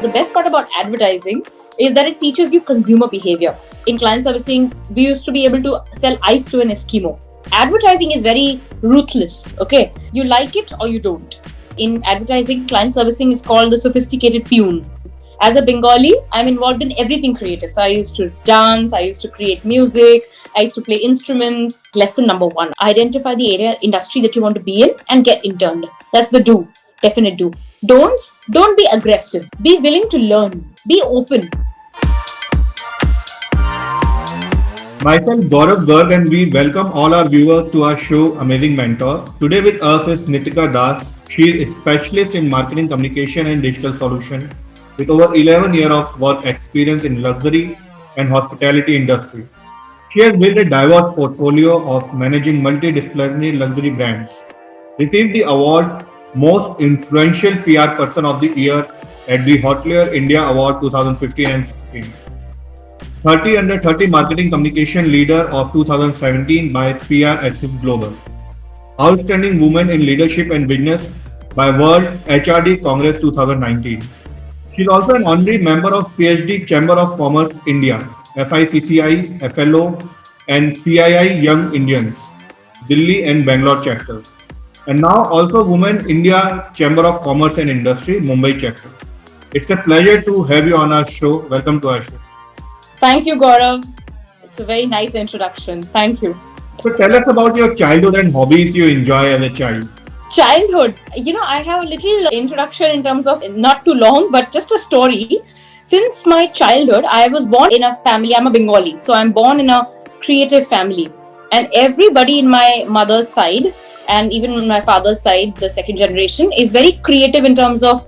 The best part about advertising is that it teaches you consumer behavior. In client servicing, we used to be able to sell ice to an Eskimo. Advertising is very ruthless, okay? You like it or you don't. In advertising, client servicing is called the sophisticated peon. As a Bengali, I'm involved in everything creative. So I used to dance, I used to create music, I used to play instruments. Lesson number one, identify the area, industry that you want to be in and get interned. That's the do, definite do. Don't be aggressive. Be willing to learn. Be open. Myself Gaurav Garg and we welcome all our viewers to our show Amazing Mentor. Today with us is Nitika Das. She is a specialist in marketing communication and digital solution with over 11 years of work experience in luxury and hospitality industry. She has built a diverse portfolio of managing multidisciplinary luxury brands. Received the award Most Influential PR Person of the Year at the Hotelier India Award 2015 and 16. 30 under 30 Marketing Communication Leader of 2017 by PR Access Global. Outstanding Woman in Leadership and Business by World HRD Congress 2019. She is also an honorary member of PhD Chamber of Commerce India, FICCI, FLO, and CII Young Indians, Delhi and Bangalore chapter. And now also Women India Chamber of Commerce and Industry, Mumbai chapter. It's a pleasure to have you on our show. Welcome to our show. Thank you, Gaurav. It's a very nice introduction. Thank you. So tell us about your childhood and hobbies you enjoy as a child. Childhood. I have a little introduction in terms of not too long, but just a story. Since my childhood, I was born in a family. I'm a Bengali. So I'm born in a creative family. And everybody in my mother's side and even my father's side, the second generation, is very creative in terms of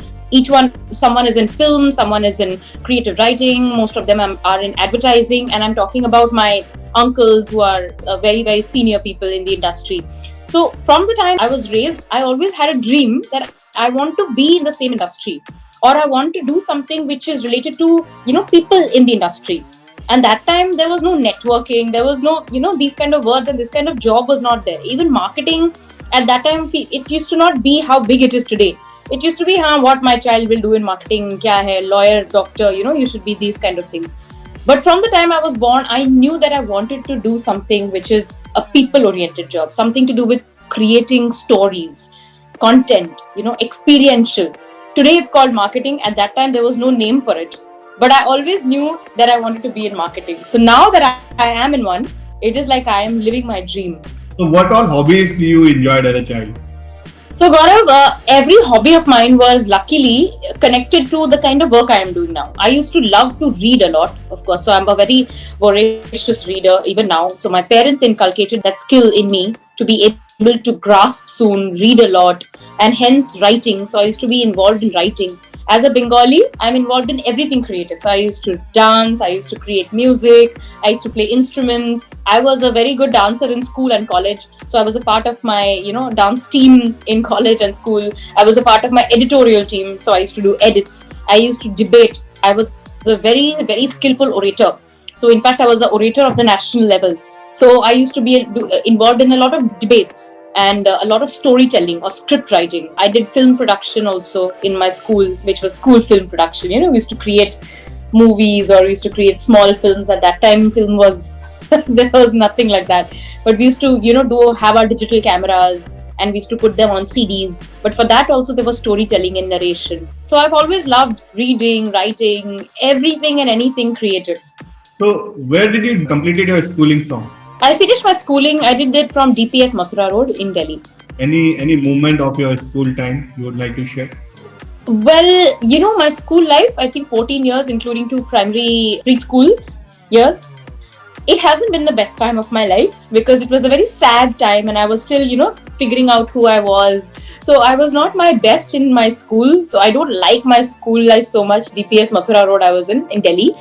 someone is in film, someone is in creative writing, most of them are in advertising, and I'm talking about my uncles who are very, very senior people in the industry. So from the time I was raised, I always had a dream that I want to be in the same industry, or I want to do something which is related to, people in the industry. And that time there was no networking, there was no, these kind of words, and this kind of job was not there. Even marketing at that time, it used to not be how big it is today. It used to be, what my child will do in marketing, kya hai, lawyer, doctor, you should be these kind of things. But from the time I was born, I knew that I wanted to do something which is a people-oriented job, something to do with creating stories, content, experiential. Today it's called marketing. At that time, there was no name for it. But I always knew that I wanted to be in marketing. So now that I am in one, it is like I am living my dream. So what all hobbies you enjoyed as a child? So Gaurav, every hobby of mine was luckily connected to the kind of work I am doing now. I used to love to read a lot, of course. So I'm a very voracious reader even now. So my parents inculcated that skill in me to be able to grasp soon, read a lot, and hence writing. So I used to be involved in writing. As a Bengali, I'm involved in everything creative. So I used to dance, I used to create music, I used to play instruments. I was a very good dancer in school and college. So I was a part of my, dance team in college and school. I was a part of my editorial team. So I used to do edits. I used to debate. I was a very, very skillful orator. So in fact, I was the orator of the national level. So I used to be involved in a lot of debates and a lot of storytelling or script writing. I did film production also in my school, which was school film production. We used to create movies or we used to create small films. At that time, film was, there was nothing like that. But we used to, have our digital cameras and we used to put them on CDs. But for that also, there was storytelling and narration. So I've always loved reading, writing, everything and anything creative. So where did you completed your schooling from? I finished my schooling. I did it from DPS Mathura Road in Delhi. Any moment of your school time you would like to share? Well, my school life, I think 14 years, including 2 primary preschool years. It hasn't been the best time of my life because it was a very sad time and I was still, figuring out who I was. So I was not my best in my school. So I don't like my school life so much. DPS Mathura Road I was in Delhi.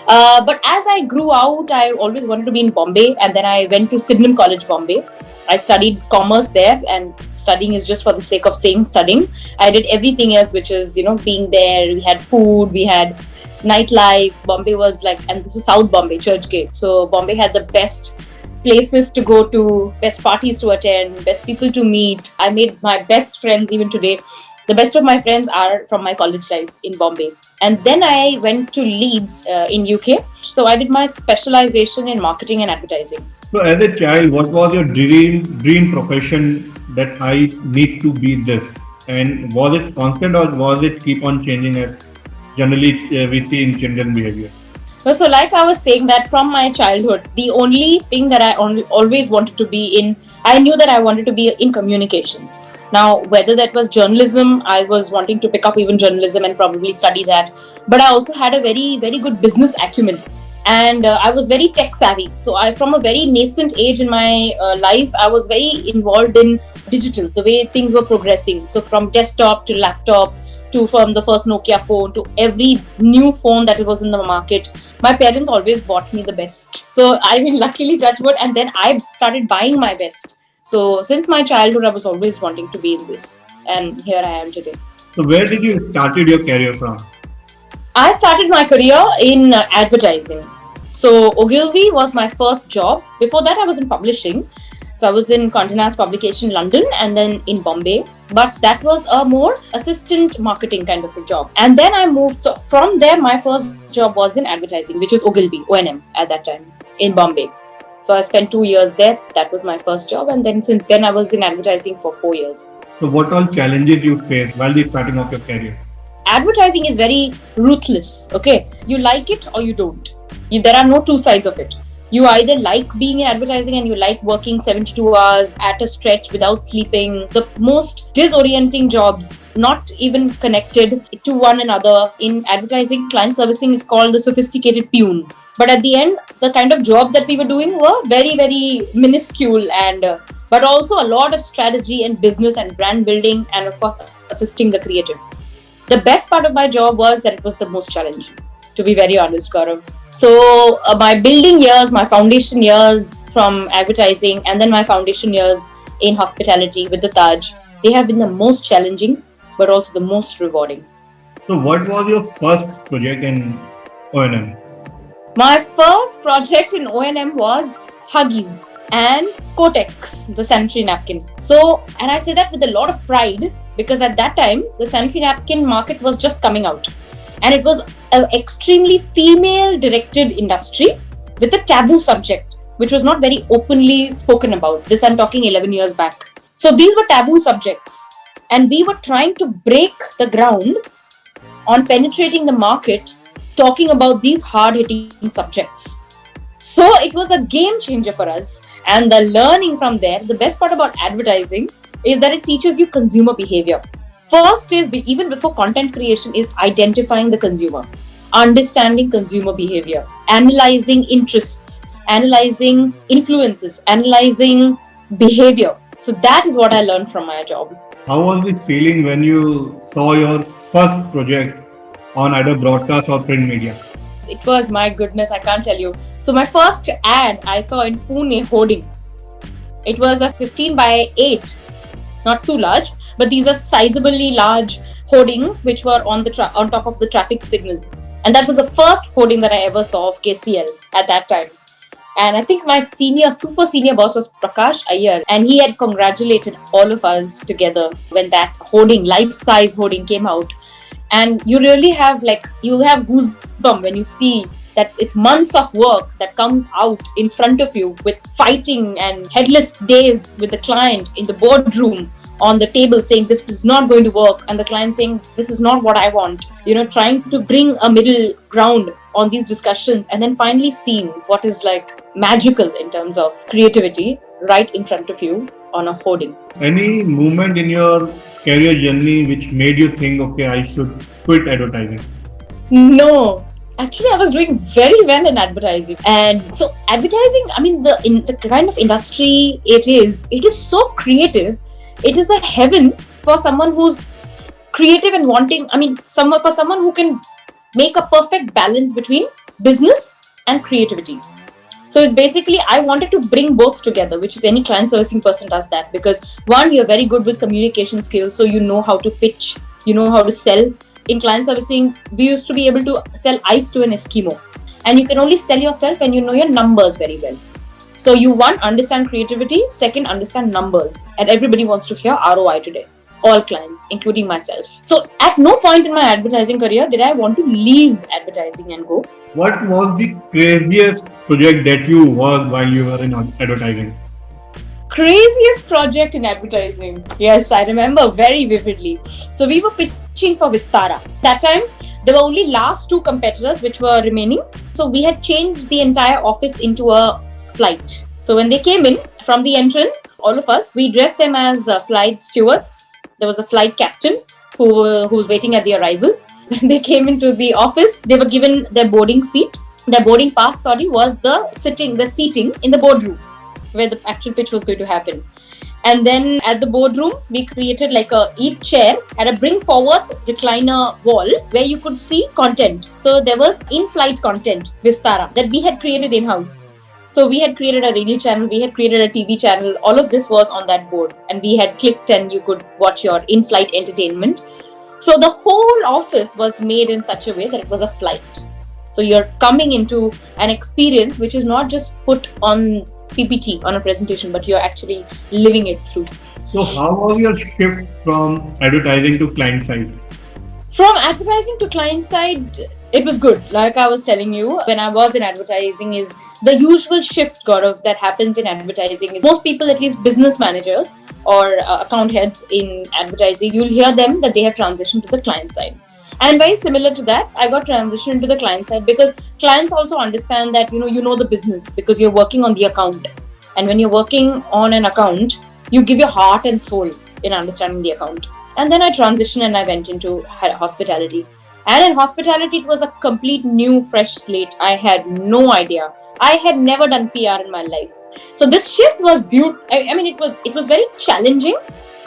But as I grew out, I always wanted to be in Bombay, and then I went to Sydenham College, Bombay. I studied commerce there, and studying is just for the sake of saying studying. I did everything else, which is, being there. We had food, we had nightlife. Bombay was and this is South Bombay, Churchgate. So Bombay had the best places to go to, best parties to attend, best people to meet. I made my best friends even today. The best of my friends are from my college life in Bombay. And then I went to Leeds in UK. So I did my specialization in marketing and advertising. So, as a child, what was your dream profession that I need to be this? And was it constant or was it keep on changing as generally we see in children behavior? So like I was saying that from my childhood, the only thing that I always wanted to be in, I knew that I wanted to be in communications. Now, whether that was journalism, I was wanting to pick up even journalism and probably study that. But I also had a very, very good business acumen. And I was very tech savvy. So from a very nascent age in my life, I was very involved in digital, the way things were progressing. So from desktop to laptop, to from the first Nokia phone to every new phone that was in the market, my parents always bought me the best. So I mean, luckily, touch wood, and then I started buying my best. So since my childhood, I was always wanting to be in this, and here I am today. So, where did you started your career from? I started my career in advertising. So Ogilvy was my first job. Before that, I was in publishing. So I was in Condé Nast Publication London and then in Bombay. But that was a more assistant marketing kind of a job. And then I moved. So from there, my first job was in advertising, which is Ogilvy, O&M at that time in Bombay. So I spent 2 years there. That was my first job. And then since then, I was in advertising for 4 years. So, what all challenges you faced while the starting of your career? Advertising is very ruthless. Okay, you like it or you don't. There are no two sides of it. You either like being in advertising and you like working 72 hours at a stretch without sleeping, the most disorienting jobs, not even connected to one another. In advertising, client servicing is called the sophisticated peon. But at the end, the kind of jobs that we were doing were very, very minuscule, and but also a lot of strategy and business and brand building, and of course, assisting the creative. The best part of my job was that it was the most challenging, to be very honest, Gaurav. So my building years, my foundation years from advertising, and then my foundation years in hospitality with the Taj, they have been the most challenging, but also the most rewarding. So, what was your first project in O&M? My first project in O&M was Huggies and Kotex, the sanitary napkin. So, and I say that with a lot of pride because at that time, the sanitary napkin market was just coming out. And it was an extremely female-directed industry with a taboo subject, which was not very openly spoken about. This I'm talking 11 years back. So these were taboo subjects. And we were trying to break the ground on penetrating the market, talking about these hard-hitting subjects. So it was a game changer for us. And the learning from there, the best part about advertising is that it teaches you consumer behavior. First is, even before content creation, is identifying the consumer, understanding consumer behavior, analyzing interests, analyzing influences, analyzing behavior. So that is what I learned from my job. How was it feeling when you saw your first project on either broadcast or print media? It was, my goodness, I can't tell you. So my first ad I saw in Pune hoarding. It was a 15 by 8, not too large, but these are sizably large hoardings which were on top of the traffic signal. And that was the first hoarding that I ever saw of KCL at that time. And I think my super senior boss was Prakash Iyer, and he had congratulated all of us together when that hoarding, life-size hoarding came out. And you really have you have goosebumps when you see that it's months of work that comes out in front of you with fighting and headless days with the client in the boardroom on the table saying this is not going to work, and the client saying this is not what I want. Trying to bring a middle ground on these discussions, and then finally seeing what is magical in terms of creativity right in front of you on a hoarding. Any moment in your career journey which made you think, okay, I should quit advertising? No. Actually, I was doing very well in advertising. And so advertising, I mean, the kind of industry it is so creative. It is a heaven for someone who's creative and wanting, for someone who can make a perfect balance between business and creativity. So basically, I wanted to bring both together, which is any client servicing person does that, because one, you're very good with communication skills, so you know how to pitch, you know how to sell. In client servicing, we used to be able to sell ice to an Eskimo, and you can only sell yourself when you know your numbers very well. So you, one, understand creativity, second, understand numbers, and everybody wants to hear ROI today. all clients, including myself. So at no point in my advertising career did I want to leave advertising and go. What was the craziest project that you worked while you were in advertising? Craziest project in advertising. Yes, I remember very vividly. So we were pitching for Vistara. That time, there were only last two competitors which were remaining. So we had changed the entire office into a flight. So when they came in from the entrance, all of us, we dressed them as flight stewards. There was a flight captain who was waiting at the arrival. When they came into the office, they were given their boarding pass, was the seating in the boardroom where the actual pitch was going to happen. And then at the boardroom, we created like each chair had a bring forward recliner wall where you could see content. So there was in-flight content, Vistara, that we had created in-house. So we had created a radio channel, we had created a TV channel, all of this was on that board. And we had clicked and you could watch your in-flight entertainment. So the whole office was made in such a way that it was a flight. So you're coming into an experience which is not just put on PPT on a presentation, but you're actually living it through. So how was your shift from advertising to client side? From advertising to client side, it was good. Like I was telling you, when I was in advertising, is the usual shift, Gaurav, that happens in advertising. Is most people, at least business managers or account heads in advertising, you'll hear them that they have transitioned to the client side. And very similar to that, I got transitioned into the client side because clients also understand that you know the business because you're working on the account. And when you're working on an account, you give your heart and soul in understanding the account. And then I transitioned and I went into hospitality. And in hospitality, it was a complete new, fresh slate. I had no idea. I had never done PR in my life. So this shift was beautiful. I mean, it was very challenging,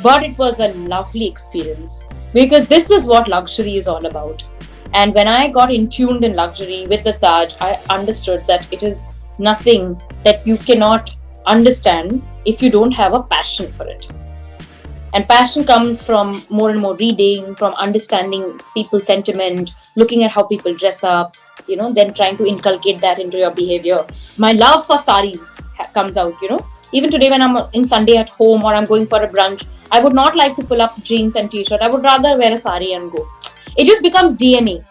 but it was a lovely experience. Because this is what luxury is all about. And when I got in tuned in luxury with the Taj, I understood that it is nothing that you cannot understand if you don't have a passion for it. And passion comes from more and more reading, from understanding people's sentiment, looking at how people dress up, then trying to inculcate that into your behavior. My love for saris comes out, Even today when I'm in Sunday at home or I'm going for a brunch, I would not like to pull up jeans and t-shirt. I would rather wear a sari and go. It just becomes DNA.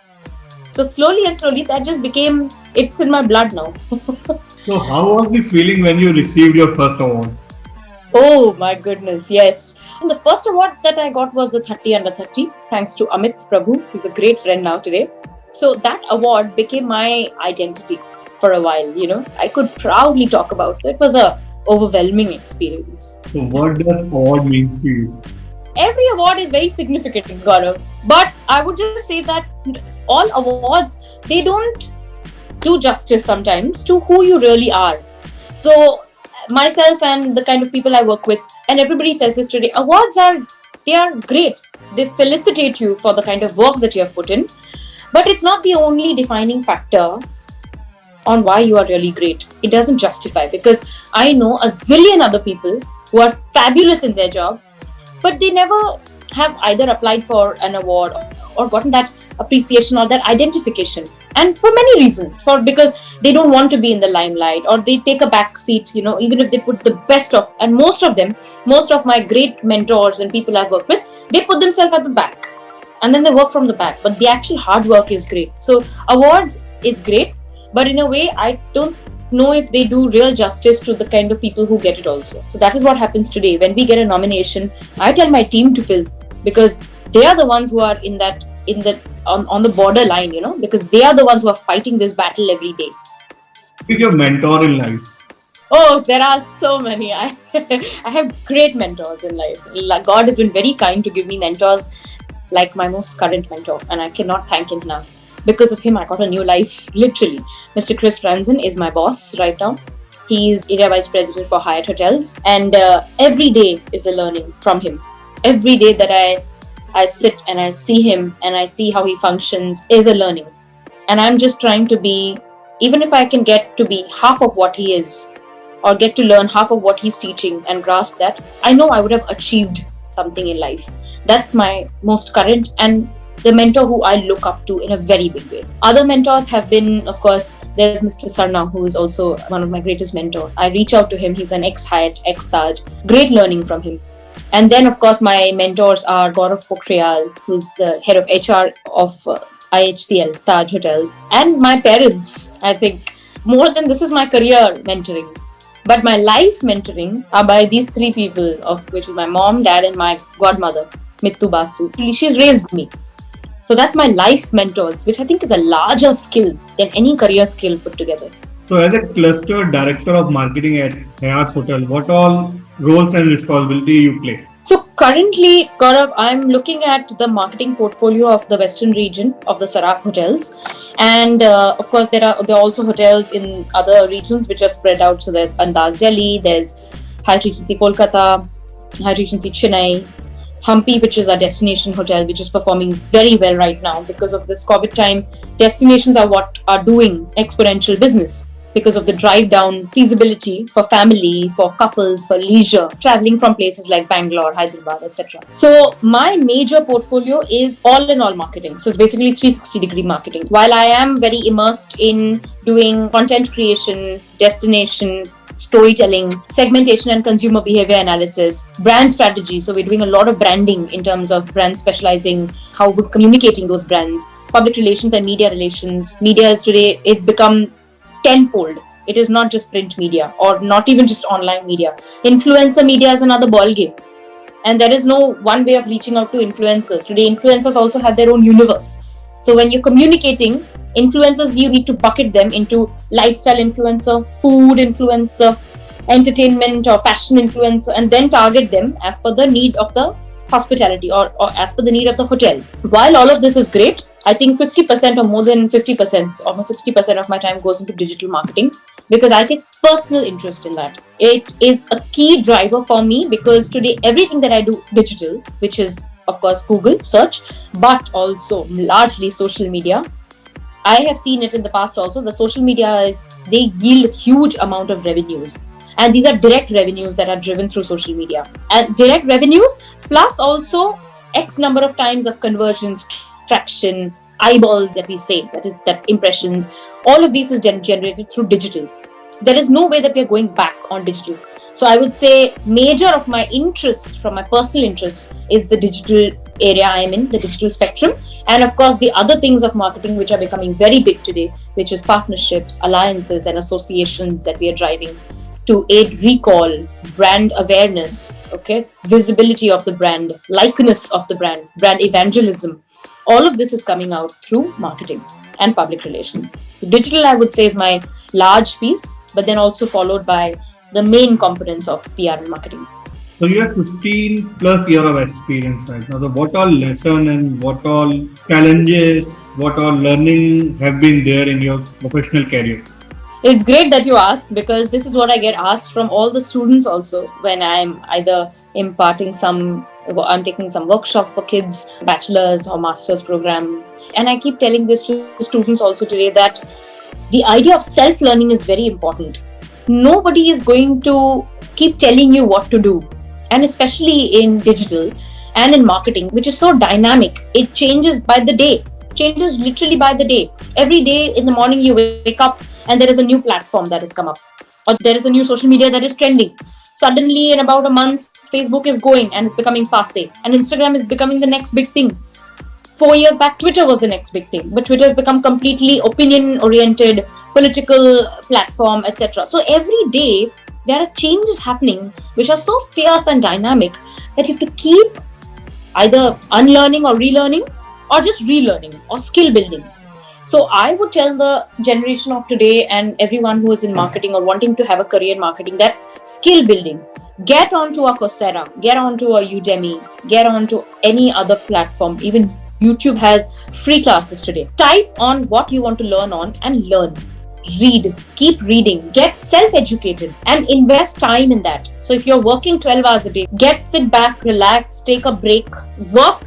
So slowly and slowly that just became, it's in my blood now. So how was the feeling when you received your first award? Oh my goodness, yes. And the first award that I got was the 30 under 30, thanks to Amit Prabhu. He's a great friend now today. So that award became my identity for a while, I could proudly talk about it. It was a overwhelming experience. So what does award mean to you? Every award is very significant, Gaurav. But I would just say that all awards, they don't do justice sometimes to who you really are. So myself and the kind of people I work with, and everybody says this today, awards are great. They felicitate you for the kind of work that you have put in. But it's not the only defining factor on why you are really great. It doesn't justify, because I know a zillion other people who are fabulous in their job, but they never have either applied for an award or gotten that appreciation or that identification. And for many reasons, because they don't want to be in the limelight, or they take a back seat, even if they put the best of, and most of my great mentors and people I've worked with, they put themselves at the back and then they work from the back, but the actual hard work is great. So awards is great, but in a way, I don't know if they do real justice to the kind of people who get it also. So that is what happens today. When we get a nomination, I tell my team to fill, because they are the ones who are on the borderline, because they are the ones who are fighting this battle every day. Who is your mentor in life? Oh, there are so many. I have great mentors in life. God has been very kind to give me mentors, like my most current mentor, and I cannot thank him enough. Because of him, I got a new life, literally. Mr. Chris Franzen is my boss right now. He is Area Vice President for Hyatt Hotels, and every day is a learning from him. Every day that I sit and I see him and I see how he functions is a learning. And I'm just trying to be, even if I can get to be half of what he is, or get to learn half of what he's teaching and grasp that, I know I would have achieved something in life. That's my most current and the mentor who I look up to in a very big way. Other mentors have been, of course, there's Mr. Sarna, who is also one of my greatest mentors. I reach out to him. He's an ex-Hyatt, ex-Taj. Great learning from him. And then, of course, my mentors are Gaurav Pokhriyal, who's the head of HR of IHCL, Taj Hotels, and my parents. I think more than this is my career mentoring. But my life mentoring are by these three people, of which is my mom, dad, and my godmother, Mittu Basu. She's raised me. So that's my life mentors, which I think is a larger skill than any career skill put together. So, as a cluster director of marketing at Hyatt Hotel, what all roles and responsibility you play? So currently, Gaurav, I'm looking at the marketing portfolio of the Western region of the Saraf hotels, and of course there are also hotels in other regions which are spread out. So there's Andaz Delhi, there's Hyatt Regency Kolkata, Hyatt Regency Chennai, Hampi, which is our destination hotel, which is performing very well right now because of this COVID time. Destinations are what are doing exponential business because of the drive down feasibility for family, for couples, for leisure, traveling from places like Bangalore, Hyderabad, etc. So my major portfolio is all in all marketing. So it's basically 360-degree marketing. While I am very immersed in doing content creation, destination, storytelling, segmentation and consumer behavior analysis, brand strategy. So we're doing a lot of branding in terms of brand specializing, how we're communicating those brands, public relations and media relations. Media is today, it's become tenfold. It is not just print media or not even just online media. Influencer media is another ball game. And there is no one way of reaching out to influencers. Today, influencers also have their own universe. So when you're communicating, influencers, you need to bucket them into lifestyle influencer, food influencer, entertainment or fashion influencer, and then target them as per the need of the hospitality or as per the need of the hotel. While all of this is great, I think 50% or more than 50%, almost 60% of my time goes into digital marketing because I take personal interest in that. It is a key driver for me because today everything that I do digital, which is of course Google search, but also largely social media. I have seen it in the past also that social media they yield huge amount of revenues. And these are direct revenues that are driven through social media. And direct revenues plus also X number of times of conversions, traction, eyeballs that we say, that's impressions. All of these is generated through digital. There is no way that we are going back on digital. So I would say major of my interest, from my personal interest, is the digital area I am in, the digital spectrum. And of course, the other things of marketing which are becoming very big today, which is partnerships, alliances and associations that we are driving to aid recall, brand awareness, okay, visibility of the brand, likeness of the brand evangelism. All of this is coming out through marketing and public relations. So digital, I would say, is my large piece, but then also followed by the main components of PR and marketing. So you have 15 plus year of experience right now. So what all lesson and what all challenges, what all learning have been there in your professional career? It's great that you asked because this is what I get asked from all the students also when I'm either I'm taking some workshop for kids, bachelor's or master's program. And I keep telling this to students also today that the idea of self-learning is very important. Nobody is going to keep telling you what to do. And especially in digital and in marketing, which is so dynamic, it changes by the day, changes literally by the day. Every day in the morning you wake up and there is a new platform that has come up, or there is a new social media that is trending. Suddenly in about a month, Facebook is going and it's becoming passé, and Instagram is becoming the next big thing. 4 years back, Twitter was the next big thing, but Twitter has become completely opinion-oriented, political platform, etc. So every day there are changes happening which are so fierce and dynamic that you have to keep either unlearning or relearning or just relearning or skill building. So I would tell the generation of today and everyone who is in marketing or wanting to have a career in marketing that skill building, get onto a Coursera, get onto a Udemy, get onto any other platform. Even YouTube has free classes today. Type on what you want to learn on and learn. Read, keep reading, get self-educated and invest time in that. So if you're working 12 hours a day, sit back, relax, take a break, work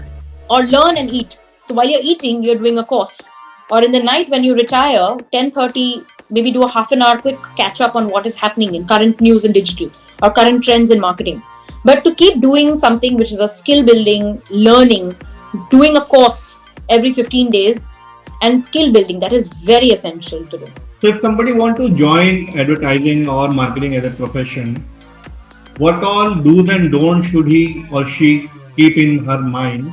or learn and eat. So while you're eating, you're doing a course. Or in the night when you retire, 10:30, maybe do a half an hour quick catch up on what is happening in current news and digital or current trends in marketing. But to keep doing something which is a skill building, learning, doing a course every 15 days and skill building, that is very essential today. So if somebody wants to join advertising or marketing as a profession, What all do's and don'ts should he or she keep in her mind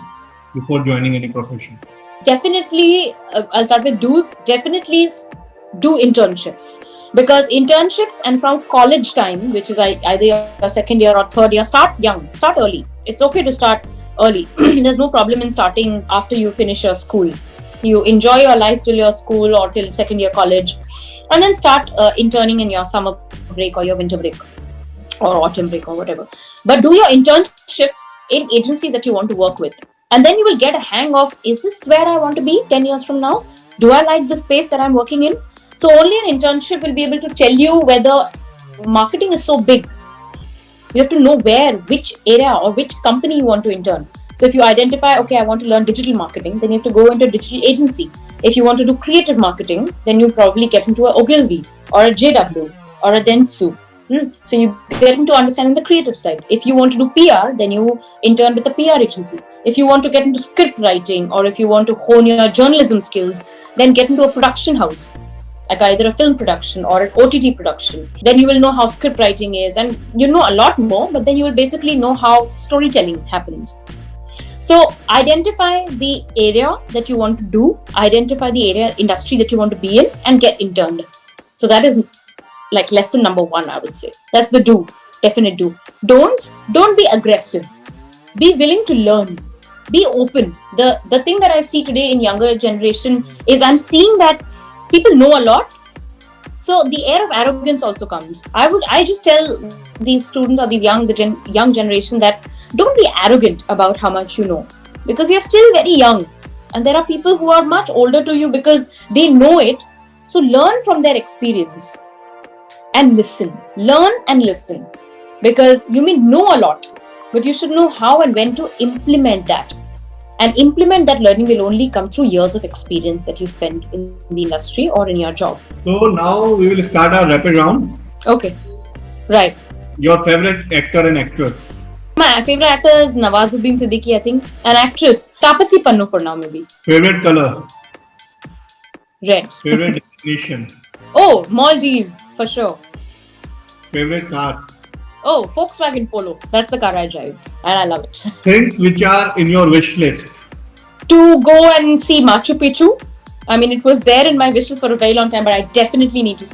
before joining any profession? Definitely, I'll start with do's. Definitely do internships, because internships and from college time, which is either your second year or third year, start young, start early. It's okay to start early. There's no problem in starting after you finish your school. You enjoy your life till your school or till second year college, and then start interning in your summer break or your winter break or autumn break or whatever. But do your internships in agencies that you want to work with. And then you will get a hang of, is this where I want to be 10 years from now? Do I like the space that I'm working in? So only an internship will be able to tell you whether marketing is so big. You have to know which area or which company you want to intern. So if you identify, okay, I want to learn digital marketing, then you have to go into a digital agency. If you want to do creative marketing, then you probably get into a Ogilvy or a JW or a Dentsu. So you get into understanding the creative side. If you want to do PR, then you intern with a PR agency. If you want to get into script writing, or if you want to hone your journalism skills, then get into a production house, like either a film production or an OTT production. Then you will know how script writing is, and you know a lot more, but then you will basically know how storytelling happens. So identify the area that you want to do, identify the area industry that you want to be in, and get interned. So that is like lesson number 1, I would say. That's the do, definite do. Don't be aggressive. Be willing to learn. Be open. The thing that I see today in younger generation is I'm seeing that people know a lot. So the air of arrogance also comes. I just tell these students or these young generation that don't be arrogant about how much you know, because you're still very young, and there are people who are much older to you because they know it. So learn from their experience. And listen, learn and listen, because you may know a lot, but you should know how and when to implement that. And implement that learning will only come through years of experience that you spend in the industry or in your job. So now we will start our rapid round. Okay, right. Your favorite actor and actress? My favorite actor is Nawazuddin Siddiqui, I think. An actress, Tapasi Pannu for now, maybe. Favorite color? Red. Favorite destination? Oh, Maldives, for sure. Favorite car? Oh, Volkswagen Polo. That's the car I drive, and I love it. Things which are in your wish list? To go and see Machu Picchu. I mean, it was there in my wish list for a very long time, but I definitely need to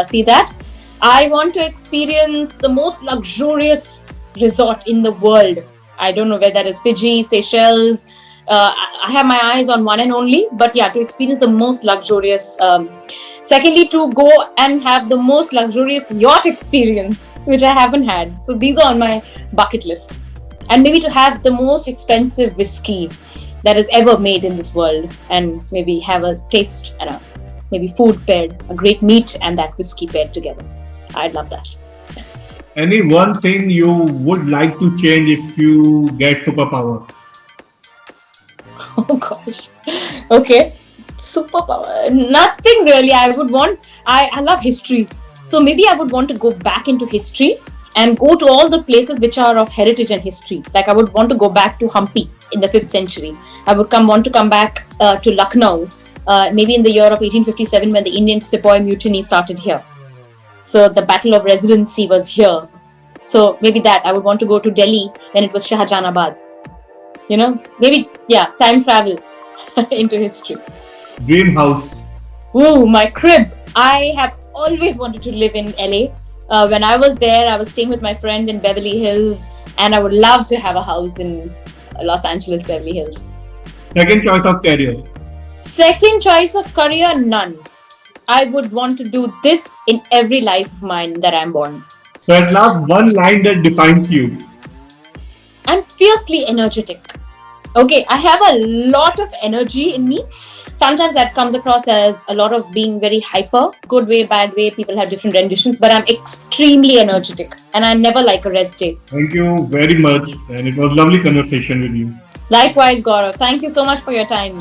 see that. I want to experience the most luxurious resort in the world. I don't know where that is, Fiji, Seychelles. I have my eyes on one and only, but yeah, to experience the most luxurious. Secondly, to go and have the most luxurious yacht experience, which I haven't had. So these are on my bucket list. And maybe to have the most expensive whiskey that is ever made in this world, and maybe have a taste and maybe food paired, a great meat and that whiskey paired together. I'd love that. Any one thing you would like to change if you get superpower? Oh gosh. Okay. Superpower. Nothing really. I love history. So maybe I would want to go back into history and go to all the places which are of heritage and history. Like I would want to go back to Hampi in the 5th century. I would want to come back to Lucknow, maybe in the year of 1857 when the Indian Sepoy Mutiny started here. So the Battle of Residency was here. So maybe that. I would want to go to Delhi when it was Shahjahanabad. You know, maybe, yeah, time travel into history. Dream house? Ooh, my crib. I have always wanted to live in LA. When I was there, I was staying with my friend in Beverly Hills, and I would love to have a house in Los Angeles, Beverly Hills. Second choice of career? Second choice of career, none. I would want to do this in every life of mine that I'm born. So at last, one line that defines you? I'm fiercely energetic. Okay, I have a lot of energy in me. Sometimes that comes across as a lot of being very hyper, good way, bad way. People have different renditions, but I'm extremely energetic and I never like a rest day. Thank you very much. And it was lovely conversation with you. Likewise, Gaurav. Thank you so much for your time.